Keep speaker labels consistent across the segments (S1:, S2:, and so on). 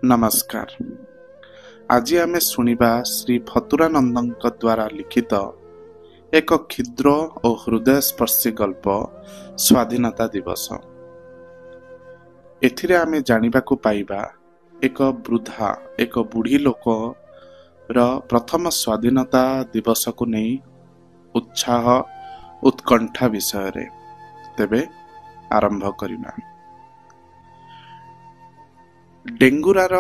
S1: नमस्कार। आज आम शुणा श्री फतुरानंद द्वारा लिखित एक क्षुद्र और हृदयस्पर्शी गल्प स्वाधीनता दिवस। एथिरे आमे जानिबाकु पाइबा एक वृद्धा एक बुढ़ी लोक प्रथम स्वाधीनता दिवस को नहीं उत्साह उत्कंठा विषय रे। तेबे आरंभ करिबा। डेंगुरार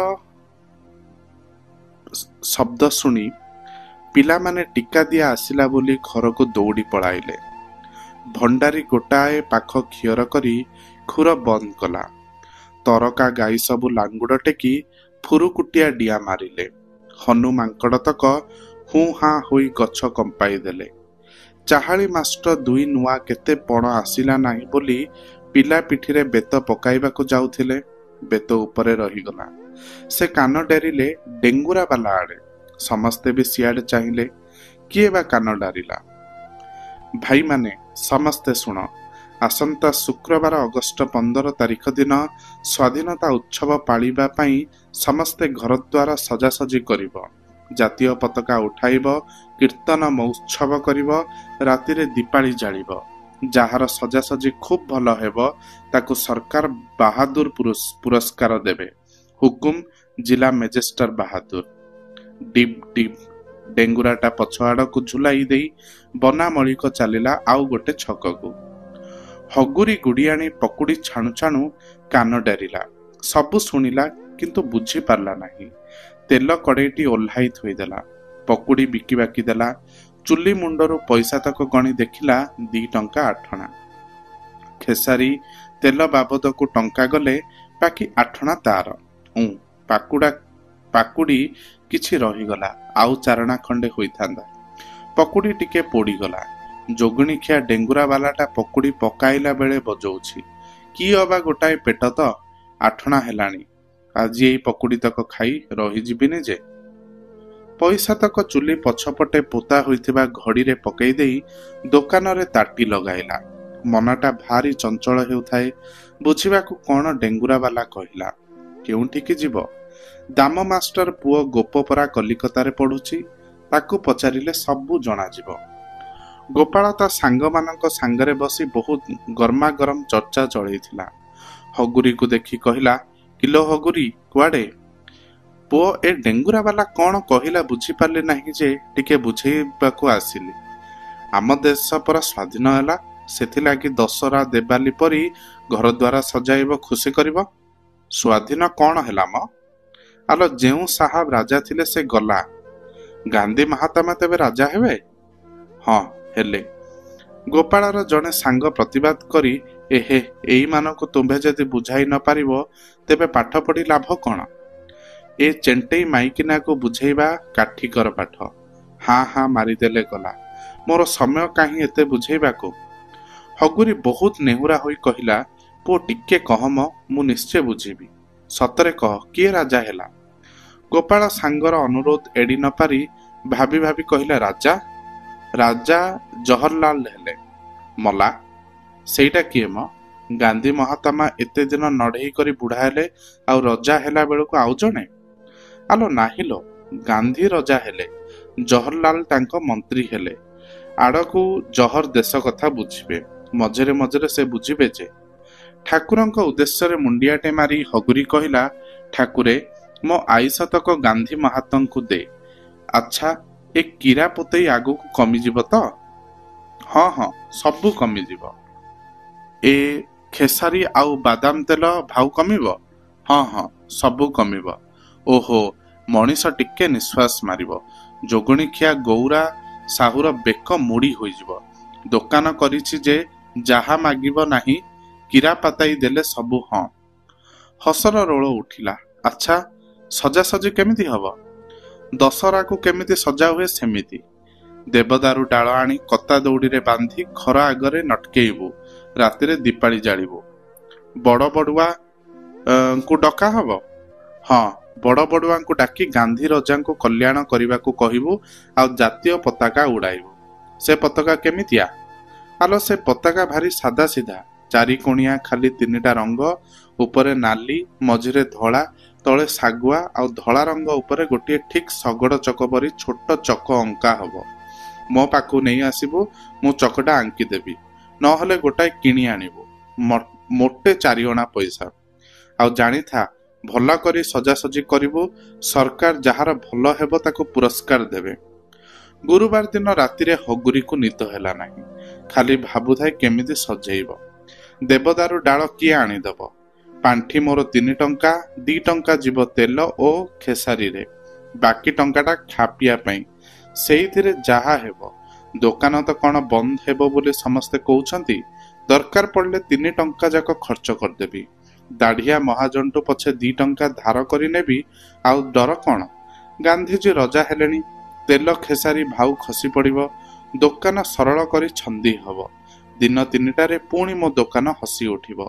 S1: शब्द शुणी पिला माने टीका दिया आसिला बोली घर को दौड़ी पड़ाइले। भंडारी गोटाए पाख खियर करी खुर बंद कला। तरका गाई सबु लांगुड़ टेकी फुरुकुटिया डिया मारिले। हनु मांकड़ तक हूँ हाँ होई गछ कंपाई देले। चाहाली मास्टर दुई नुआ केते पण आसिला नाही बोली पिला पिठिरे बेत पकाइबाकु जाउथिले। बेत उपरे रहीगला। से कान डेरिले डेंगुरा बाला आड़े। समस्ते भी सियाड़े चाहिए। किए बा कान डारिला? भाई माने समस्ते सुन। आसंता शुक्रवार अगस्ट 15 तारिख दिन स्वाधीनता उत्सव पालिबा पई समस्ते घर द्वार सजासजी करिब। जातीय पताका उठाइब, कीर्तन महोत्सव करिब, रातिरे दीपाली जालिब। जार सजासजी खूब भल हेब ताकु सरकार बाहादुर पुरस्कार देवे। हुकुम जिला मेजिस्टर बाहादुर। डिप डिप डेंगुराटा पछआड़ को झुलाई दे बनामलिक चलिला आउ गोटे छक को। हगुरी गुड़ियाणी पकुड़ी छाणु छाणु कान डेरिला। सबु शुणिला किंतु बुझी पारला नाही। तेल कड़ेईटी ओह्लाई थोईदेला। पकुड़ी बिकी बाकी देला। चुली मुंडरू पैसा तक गणी देखिला 2 टंका 8 अणा। खेसारी तेल बाबद को टंका गले बाकी 8 अणा तार। पाकुड़ी किछि रहीगला। आउ 4 अणा खंडे होइथांदा। पकुड़ी टिके पोड़ीगला। जोगणीखिया डेंगुरा बालाटा पकुड़ी पकाइला बेले बजौछि। कि अबा गोटाए पेट तो 8 अणा हेलाणी। आज एई पकुड़ी तक खाई रही जिबिनी जे। पैसा तक चुली पछपटे पोता होइथिबा घड़ी रे पकई देई दुकान रे ताटी लगाइला। मनाटा भारी चंचल हेउथाए। बुझिबाकू कोन डेंगुरा बाला कहिला। केउंठी की जीव? दाम मास्टर पुओ गोपपरा कलिकता रे पढुछि। ताकू पचारिले सबु जणा जीव। गोपाल ता सांग मानक सांगरे बसी बहुत गरमा गरम चर्चा चलैथिला। हगुरी को देखि कहिला, किलो हगुरी कुआडे? पुओ ए डेंगुरा बाला कौन कहिला बुझी पारली नाही जे टिके बुझेबाकू आसिली। आम देश पर स्वाधीन हैला, सेथिलागि दशहरा देवाली परी घर द्वारा सजाइब खुशी करिब। स्वाधीन कौन हैला म? आलो जेउ साहब राजा थिले से गला। गांधी महात्मा तेबे राजा हेबे? हाँ हेले। गोपालर जने सांग प्रतिवाद करी, एहे एई मानको तुम्भे जदि बुझाई न पारिबो तेबे पाठ पढ़ी लाभ कौन? ए चेंटेई माइकिना को बुझेबा काठिकर पाठ। हाँ हाँ मारिदेले गला। मोर समय काहे एते बुझेबा को? हगुरी बहुत नेहुरा होई कहिला, पो टिके कहम मु निश्चय बुझीबी। सतरे कह किए राजा हेला? गोपाल सांगर अनुरोध एड़ी न पारी भाभी भाभी कहिला, राजा? राजा जवाहरलाल हेले। मला सेटा किए म? गांधी महात्मा एते दिन नढ़ेई करी बुढ़ा हेले आउ रजा हेला बेलको आउ जणे? आलो नाहिलो, गांधी रजा हेले, जवाहरलाल तांको मंत्री हेले। आड़कू जहर देश कथा बुझिबे। मझेरे मझेरे से बुझिबे जे। ठाकुरंको उद्देश्य रे मुंडियाटे मारी हगुरी कहिला, ठाकुरे मो आईस तक गांधी महात्मा को दे। अच्छा ए कीरा पोतई आगु को कमी जीव तो? हाँ हाँ सबु कमी जीव। ए खेसारी आउ बादाम तेल भाउ कमिबो? हाँ हाँ सबु कमिबो। ओहो मनीष टिके निश्वास मारिबो। जोगणीखिया गौरा साहुर बेक मुड़ी होइजिबो। दुकान करिछि जे जाहा मागिबो नाही कीरा पाताई देले सबु हाँ। हसर रोल उठिला। अच्छा सजासजी केमिति हबो? दशहरा को केमिति सजा हुए सेमिति। देवदारू डाल आनी कता दौड़ी रे बांधी घर आगरे नटकेइबू। रातिरे दीपाली जालिबू। बड़ बड़ुआ को डका हबो? हाँ बड़ बड़ुआ को डाकी गांधी रजा को कल्याण करने को कहबू आ जातीय पताका उड़ाइबू। से पताका केमितिया? आलो से पताका भारी सादा सीधा। चारिकोणिया खाली 3टा रंग, उपरे नाली, मझिरे धला ତଳେ ଶାଗୁଆ ଆଉ ଧଳା ରଙ୍ଗ ଉପରେ ଗୋଟିଏ ଠିକ୍ ଶଗଡ଼ ଚକ ପରି ଛୋଟ ଚକ ଅଙ୍କା ହବ। ମୋ ପାଖକୁ ନେଇ ଆସିବୁ, ମୁଁ ଚକଟା ଆଙ୍କିଦେବି, ନହେଲେ ଗୋଟାଏ କିଣି ଆଣିବୁ, ମୋଟେ 4 ଅଣା ପଇସା। ଆଉ ଜାଣିଥା, ଭଲ କରି ସଜାସଜି କରିବୁ, ସରକାର ଯାହାର ଭଲ ହେବ ତାକୁ ପୁରସ୍କାର ଦେବେ। ଗୁରୁବାର ଦିନ ରାତିରେ ହଗୁରିକୁ ନିଦ ହେଲା ନାହିଁ। ଖାଲି ଭାବୁଥାଏ କେମିତି ସଜେଇବ। ଦେବଦାରୁ ଡାଳ କିଏ ଆଣିଦବ? ପାଣ୍ଠି ମୋର 3 ଟଙ୍କା, 2 ଟଙ୍କା ଯିବ ତେଲ ଓ ଖେସାରୀରେ, ବାକି ଟଙ୍କାଟା ଖାପିଆ ପାଇଁ। ସେଇଥିରେ ଯାହା ହେବ। ଦୋକାନ ତ କଣ ବନ୍ଦ ହେବ ବୋଲି ସମସ୍ତେ କହୁଛନ୍ତି। ଦରକାର ପଡ଼ିଲେ 3 ଟଙ୍କା ଯାକ ଖର୍ଚ୍ଚ କରିଦେବି। ଦାଢ଼ିଆ ମହାଜନଠୁ ପଛେ 2 ଟଙ୍କା ଧାର କରି ନେବି, ଆଉ ଡର କଣ? ଗାନ୍ଧିଜୀ ରଜା ହେଲେଣି, ତେଲ ଖେସାରୀ ଭାଉ ଖସି ପଡ଼ିବ, ଦୋକାନ ସରଳ କରି ଛନ୍ଦି ହବ। ଦିନ 3ଟାରେ ପୁଣି ମୋ ଦୋକାନ ହସି ଉଠିବ।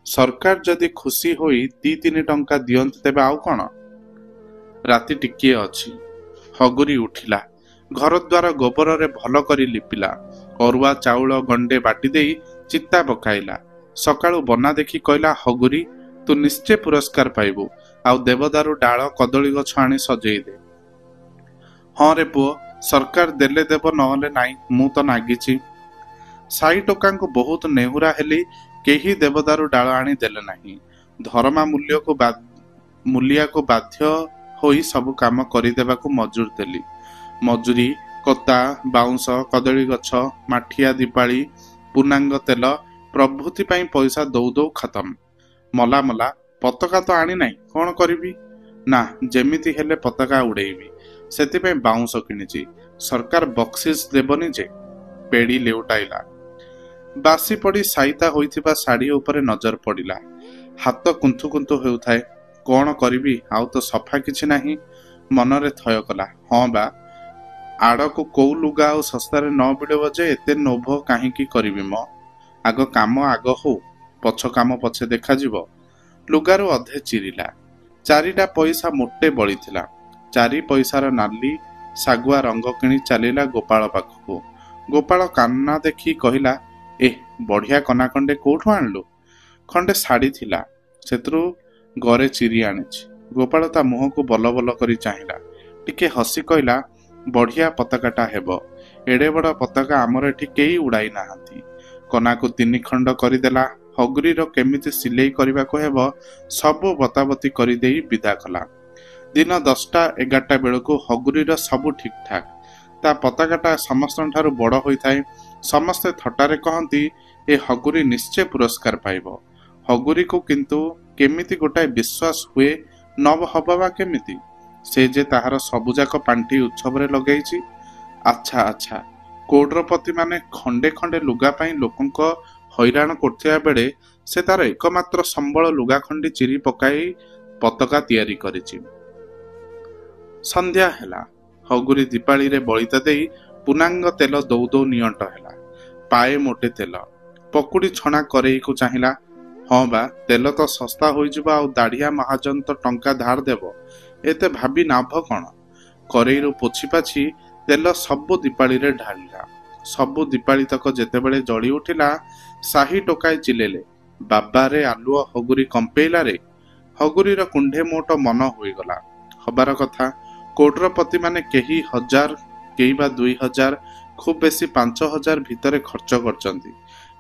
S1: ସରକାର ଯଦି ଖୁସି ହୋଇ 2-3 ଟଙ୍କା ଦିଅନ୍ତି ତେବେ ଆଉ କଣ? ରାତି ଟିକିଏ ଅଛି। ହଗୁରି ଉଠିଲା, ଘରଦ୍ୱାର ଗୋବରରେ ଭଲ କରି ଲିପିଲା, ଅରୁଆ ଚାଉଳ ଗଣ୍ଡେ ବାଟି ଦେଇ ଚିତା ପକାଇଲା। ସକାଳୁ ବନା ଦେଖି କହିଲା, ହଗୁରି, ତୁ ନିଶ୍ଚୟ ପୁରସ୍କାର ପାଇବୁ, ଆଉ ଦେବଦାରୁ ଡାଳ କଦଳୀ ଗଛ ଆଣି ସଜେଇ ଦେ। ହଁ ରେ ପୁଅ, ସରକାର ଦେଲେ ଦେବ, ନହେଲେ ନାଇଁ, ମୁଁ ତ ନାଗିଛି। ସାଇ ଟୋକାଙ୍କୁ ବହୁତ ନେହୁରା ହେଲି, କେହି ଦେବଦାରୁ ଡାଳ ଆଣି ଦେଲେ ନାହିଁ। ଧରମା ମୂଲିଆକୁ ବାଧ୍ୟ ହୋଇ ସବୁ କାମ କରିଦେବାକୁ ମଜୁର ଦେଲି। ମଜୁରୀ, କତା, ବାଉଁଶ, କଦଳୀ ଗଛ, ମାଠିଆ ଦିପାଳି, ପୁନାଙ୍ଗ ତେଲ ପ୍ରଭୃତି ପାଇଁ ପଇସା ଦଉ ଦଉ ଖତମ। ମଲା ପତାକା ତ ଆଣି ନାହିଁ, କଣ କରିବି? ନା, ଯେମିତି ହେଲେ ପତାକା ଉଡେଇବି, ସେଥିପାଇଁ ବାଉଁଶ କିଣିଛି। ସରକାର ବକ୍ସିସ ଦେବନି ଯେ। ପେଡ଼ି ଲେଉଟାଇଲା। ବାସି ପଡ଼ି ସାଇତା ହୋଇଥିବା ଶାଢ଼ୀ ଉପରେ ନଜର ପଡ଼ିଲା। ହାତ କୁନ୍ଥୁ କୁନ୍ଥୁ ହେଉଥାଏ। କଣ କରିବି, ଆଉ ତ ସଫା କିଛି ନାହିଁ। ମନରେ ଥୟ କଲା, ହଁ ବା, ଆଡ଼କୁ କୋଉ ଲୁଗା ଆଉ ଶସ୍ତାରେ ନ ମିଳିବ ଯେ ଏତେ ଲୋଭ କାହିଁକି କରିବି ମ? ଆଗ କାମ ଆଗ ହଉ, ପଛ କାମ ପଛେ ଦେଖାଯିବ। ଲୁଗାରୁ ଅଧେ ଚିରିଲା। 4ଟା ପଇସା ମୋଟେ ବଳିଥିଲା। 4 ପଇସାର ନାଲି ଶାଗୁଆ ରଙ୍ଗ କିଣି ଚାଲିଲା ଗୋପାଳ ପାଖକୁ। ଗୋପାଳ କାନା ଦେଖି କହିଲା, ବଢିଆ କନା ଖଣ୍ଡେ କୋଉଠୁ ଆଣିଲୁ? ଖଣ୍ଡେ ଶାଢ଼ୀ ଥିଲା, ସେଥିରୁ ଗରେ ଚିରି ଆଣିଛି। ଗୋପାଳ ତା ମୁହଁକୁ ବଲ ବଲ କରି ଚାହିଁଲା, ଟିକେ ହସି କହିଲା, ବଢିଆ ପତାକାଟା ହେବ। ଏଡେ ବଡ଼ ପତାକା ଆମର ଏଠି କେହି ଉଡାଇ ନାହାନ୍ତି। କନାକୁ 3 ଖଣ୍ଡ କରିଦେଲା। ହଗୁରିର କେମିତି ସିଲେଇ କରିବାକୁ ହେବ ସବୁ ବତାବତି କରିଦେଇ ବିଦା କଲା। ଦିନ 10ଟା-11ଟା ବେଳକୁ ହଗୁରିର ସବୁ ଠିକ୍ ଠାକ୍। ତା ପତାକାଟା ସମସ୍ତଙ୍କଠାରୁ ବଡ଼ ହୋଇଥାଏ। ସମସ୍ତେ ଥଟ୍ଟାରେ କହନ୍ତି, ଏ ହଗୁରି ନିଶ୍ଚୟ ପୁରସ୍କାର ପାଇବ। ହଗୁରିକୁ କିନ୍ତୁ କେମିତି ଗୋଟାଏ ବିଶ୍ୱାସ ହୁଏ ନ ହବ ବା କେମିତି? ସେ ଯେ ତାହାର ସବୁଯାକ ପାଣ୍ଠି ଉତ୍ସବରେ ଲଗେଇଛି। ଆଚ୍ଛା, କୌଡ୍ରପତି ମାନେ ଖଣ୍ଡେ ଖଣ୍ଡେ ଲୁଗା ପାଇଁ ଲୋକଙ୍କ ହଇରାଣ କରୁଥିବା ବେଳେ ସେ ତାର ଏକମାତ୍ର ସମ୍ବଳ ଲୁଗା ଖଣ୍ଡି ଚିରି ପକାଇ ପତାକା ତିଆରି କରିଛି। ସନ୍ଧ୍ୟା ହେଲା। ହଗୁରି ଦିପାଳିରେ ବଳିତା ଦେଇ ପୁନାଙ୍ଗ ତେଲ ଦଉ ଦଉ ନିଅଣ୍ଟ ହେଲା। ପାଏ ମୋଟେ ତେଲ। ପକୁଡ଼ି ଛଣା କରେଇକୁ ଚାହିଁଲା। ହଁ ବା, ତେଲ ତ ଶସ୍ତା ହୋଇଯିବ, ଆଉ ଦାଢ଼ିଆ ମହାଜନ ତ ଟଙ୍କା ଧାର ଦେବ। ଏତେ ଭାବି ଲାଭ କଣ? କରେଇରୁ ପୋଛି ପାଛି ତେଲ ସବୁ ଦିପାଳିରେ ଢାଳିଲା। ସବୁ ଦିପାଳିତକ ଯେତେବେଳେ ଜଳି ଉଠିଲା, ସାହି ଟୋକାଏ ଚିଲେଇଲେ, ବାବାରେ ଆଲୁଅ, ହଗୁରି କମ୍ପେଇଲାରେ। ହଗୁରିର କୁଣ୍ଢେ ମୋଟ ମନ ହୋଇଗଲା। ହବାର କଥା, କୌଡ୍ରପତି ମାନେ କେହି 1000, କେହି ବା 2000, ଖୁବ୍ ବେଶୀ 5000 ଭିତରେ ଖର୍ଚ୍ଚ କରିଛନ୍ତି,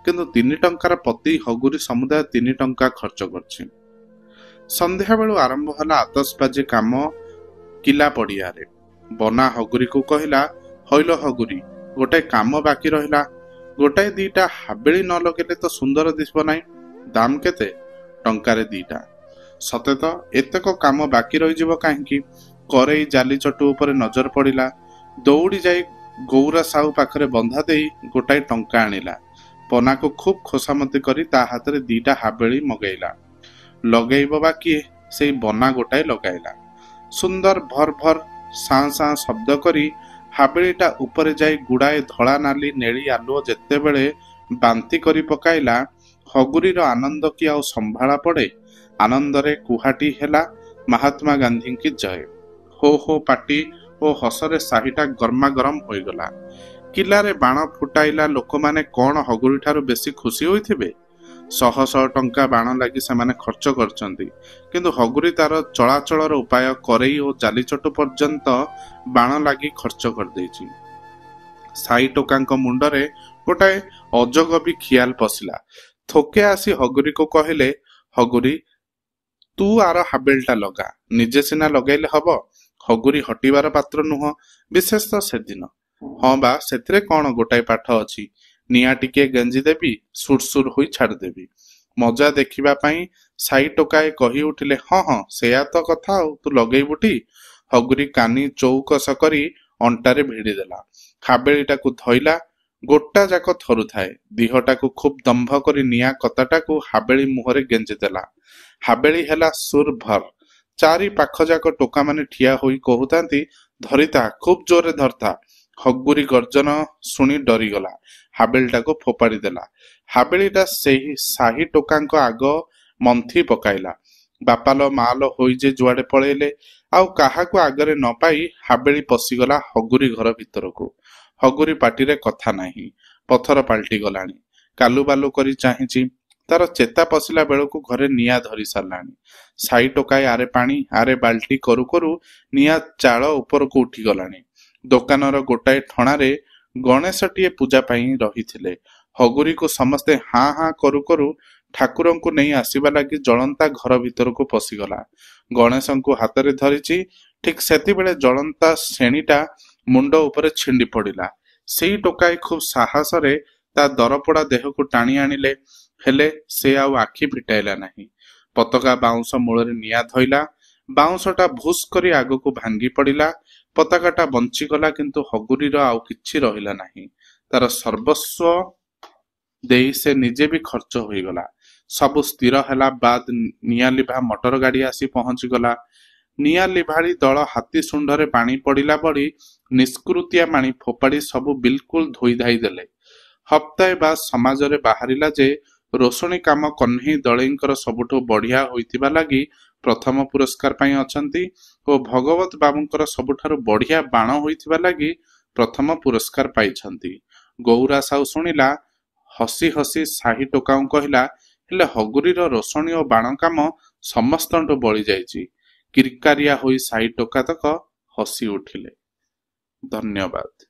S1: କିନ୍ତୁ 3 ଟଙ୍କାର ପତି ହଗୁରି ସମୁଦାୟ 3 ଟଙ୍କା ଖର୍ଚ୍ଚ କରିଛି। ସନ୍ଧ୍ୟାବେଳୁ ଆରମ୍ଭ ହେଲା ଆତସବାଜି କାମ କିଲା ପଡ଼ିଆରେ। ବନା ହଗୁରିକୁ କହିଲା, ହଇଲ ହଗୁରି, ଗୋଟାଏ କାମ ବାକି ରହିଲା। ଗୋଟାଏ 2ଟା ହାବେଳି ନ ଲଗେଇଲେ ତ ସୁନ୍ଦର ଦିଶିବ ନାହିଁ। ଦାମ କେତେ? ଟଙ୍କାରେ 2ଟା। ସତେ ତ, ଏତକ କାମ ବାକି ରହିଯିବ କାହିଁକି? କରେଇ ଜାଲିଚଟୁ ଉପରେ ନଜର ପଡ଼ିଲା। ଦୌଡ଼ି ଯାଇ ଗୌରା ସାହୁ ପାଖରେ ବନ୍ଧା ଦେଇ ଗୋଟାଏ ଟଙ୍କା ଆଣିଲା। ପନାକୁ ଖୁବ୍ ଖୋସାମତି କରି ତା ହାତରେ 2ଟା ହାବେଳି ମଗେଇଲା। ଲଗେଇବ ବା କିଏ? ସେଇ ବନା ଗୋଟାଏ ଲଗାଇଲା। ସୁନ୍ଦର ଭର ଭର ସାଁ ସାଁ ଶବ୍ଦ କରି ହାବେଳିଟା ଉପରେ ଯାଇ ଗୁଡ଼ାଏ ଧଳା ନାଲି ନେଳି ଆଲୁଅ ଯେତେବେଳେ ବାନ୍ତି କରି ପକାଇଲା, ହଗୁରିର ଆନନ୍ଦ କି ଆଉ ସମ୍ଭାଳା ପଡ଼େ? ଆନନ୍ଦରେ କୁହାଟି ହେଲା, ମହାତ୍ମା ଗାନ୍ଧୀଙ୍କି ଜୟ। ହୋ ହୋ ପାଟି ଓ ହସରେ ସାହିଟା ଗରମାଗରମ ହୋଇଗଲା। କିଲାରେ ବାଣ ଫୁଟାଇଲା ଲୋକମାନେ କଣ ହଗୁରିଠାରୁ ବେଶୀ ଖୁସି ହୋଇଥିବେ? ଶହ ଶହ ଟଙ୍କା ବାଣ ଲାଗି ସେମାନେ ଖର୍ଚ୍ଚ କରିଛନ୍ତି, କିନ୍ତୁ ହଗୁରି ତାର ଚଳାଚଳର ଉପାୟ କରେଇ ଓ ଜାଲିଚଟୁ ପର୍ଯ୍ୟନ୍ତ ବାଣ ଲାଗି ଖର୍ଚ୍ଚ କରିଦେଇଛି। ସାଇ ଟୋକାଙ୍କ ମୁଣ୍ଡରେ ଗୋଟାଏ ଅଜଗବି ଖିଆଲ ପଶିଲା। ଥୋକେ ଆସି ହଗୁରିକୁ କହିଲେ, ହଗୁରି, ତୁ ଆର ହାବେଲଟା ଲଗା, ନିଜେ ସିନା ଲଗାଇଲେ ହବ। ହଗୁରି ହଟିବାର ପାତ୍ର ନୁହଁ, ବିଶେଷ ତ ସେଦିନ। ହଁ ବା, ସେଥିରେ କଣ ଗୋଟାଏ ପାଠ ଅଛି, ନିଆଁ ଟିକିଏ ଗେଞ୍ଜି ଦେବି, ସୁରସୁର ହୋଇ ଛାଡ଼ିଦେବି। ମଜା ଦେଖିବା ପାଇଁ ସାଇ ଟୋକାଏ କହି ଉଠିଲେ, ହଁ ହଁ, ସେୟା ତ କଥା, ଆଉ ତୁ ଲଗେଇବୁଟି। ହଗୁରି କାନି ଚୌକସ କରି ଅଣ୍ଟାରେ ଭିଡ଼ିଦେଲା। ହାବେଳିଟାକୁ ଧଇଲା, ଗୋଟା ଯାକ ଥରୁଥାଏ। ଦିହଟାକୁ ଖୁବ୍ ଦମ୍ଭ କରି ନିଆଁ କତାଟାକୁ ହାବେଳି ମୁହଁରେ ଗେଞ୍ଜି ଦେଲା। ହାବେଳି ହେଲା ସୁର ଭର। ଚାରି ପାଖ ଯାକ ଟୋକାମାନେ ଠିଆ ହୋଇ କହୁଥାନ୍ତି, ଧରିତା, ଖୁବ୍ ଜୋରରେ ଧରତା। ହଗୁରି ଗର୍ଜନ ଶୁଣି ଡରିଗଲା, ହାବେଳିଟାକୁ ଫୋପାଡ଼ି ଦେଲା। ହାବେଳିଟା ସେହି ସାହି ଟୋକାଙ୍କ ଆଗ ମନ୍ଥି ପକାଇଲା। ବାପାଲ ମାଲ ହୋଇ ଯେ ଯୁଆଡ଼େ ପଳେଇଲେ, ଆଉ କାହାକୁ ଆଗରେ ନ ପାଇ ହାବେଳି ପଶିଗଲା ହଗୁରି ଘର ଭିତରକୁ। ହଗୁରି ପାଟିରେ କଥା ନାହିଁ, ପଥର ପାଲଟି ଗଲାଣି। କାଲୁବାଲୁ କରି ଚାହିଁଛି, ତାର ଚେତା ପଶିଲା ବେଳକୁ ଘରେ ନିଆଁ ଧରି ସାରିଲାଣି। ସାଇ ଟୋକାଏ ଆରେ ପାଣି ଆରେ ବାଲ୍ଟି କରୁ କରୁ ନିଆଁ ଚାଳ ଉପରକୁ ଉଠିଗଲାଣି। ଦୋକାନର ଗୋଟାଏ ଠଣାରେ ଗଣେଶଟିଏ ପୂଜା ପାଇଁ ରହିଥିଲେ। ହଗୁରିକୁ ସମସ୍ତେ ହାଁ ହାଁ କରୁ କରୁ ଠାକୁରଙ୍କୁ ନେଇ ଆସିବା ଲାଗି ଜଳନ୍ତା ଘର ଭିତରକୁ ପଶିଗଲା। ଗଣେଶଙ୍କୁ ହାତରେ ଧରିଛି, ଠିକ୍ ସେତିବେଳେ ଜଳନ୍ତା ଶ୍ରେଣୀଟା ମୁଣ୍ଡ ଉପରେ ଛିଣ୍ଡି ପଡ଼ିଲା। ସେଇ ଟୋକାଏ ଖୁବ୍ ସାହସରେ ତା ଦରପୋଡ଼ା ଦେହକୁ ଟାଣି ଆଣିଲେ, ହେଲେ ସେ ଆଉ ଆଖି ଫିଟାଇଲା ନାହିଁ। ପତାକା ବାଉଁଶ ମୂଳରେ ନିଆଁ ଧଇଲା। ବାଉଁଶଟା ଭୁସ୍ କରି ଆଗକୁ ଭାଙ୍ଗି ପଡ଼ିଲା। ପତାକାଟା ବଞ୍ଚିଗଲା, କିନ୍ତୁ ହଗୁରିର ଆଉ କିଛି ରହିଲା ନାହିଁ। ତାର ସର୍ବସ୍ୱ ଦେଇ ସେ ନିଜେ ବି ଖର୍ଚ୍ଚ ହୋଇଗଲା। ସବୁ ସ୍ଥିର ହେଲା ବାଦ ନିଆଁ ଲିଭା ମଟର ଗାଡ଼ି ଆସି ପହଞ୍ଚିଗଲା। ନିଆଁ ଲିଭାଳି ଦଳ ହାତୀ ଶୁଣ୍ଢରେ ପାଣି ପଡ଼ିଲା ଭଳି ନିଷ୍କୃତିଆ ପାଣି ଫୋପାଡ଼ି ସବୁ ବିଲକୁଲ ଧୋଇଧାଇ ଦେଲେ। ହପ୍ତାଏ ବାଦ ସମାଜରେ ବାହାରିଲା ଯେ ରୋଷଣୀ କାମ କହ୍ନେଇ ଦଳେଇଙ୍କର ସବୁଠୁ ବଢ଼ିଆ ହୋଇଥିବା ଲାଗି ପ୍ରଥମ ପୁରସ୍କାର ପାଇଁ ଅଛନ୍ତି ଓ ଭଗବତ ବାବୁଙ୍କର ସବୁଠାରୁ ବଢ଼ିଆ ବାଣ ହୋଇଥିବା ଲାଗି ପ୍ରଥମ ପୁରସ୍କାର ପାଇଛନ୍ତି। ଗୌରା ସାହୁ ଶୁଣିଲା, ହସି ହସି ସାହି ଟୋକାଙ୍କୁ କହିଲା, ହେଲେ ହଗୁରିର ରୋଷଣୀ ଓ ବାଣ କାମ ସମସ୍ତଙ୍କଠୁ ବଳି ଯାଇଛି। କିର୍କାରିଆ ହୋଇ ସାହି ଟୋକାତକ ହସି ଉଠିଲେ। ଧନ୍ୟବାଦ।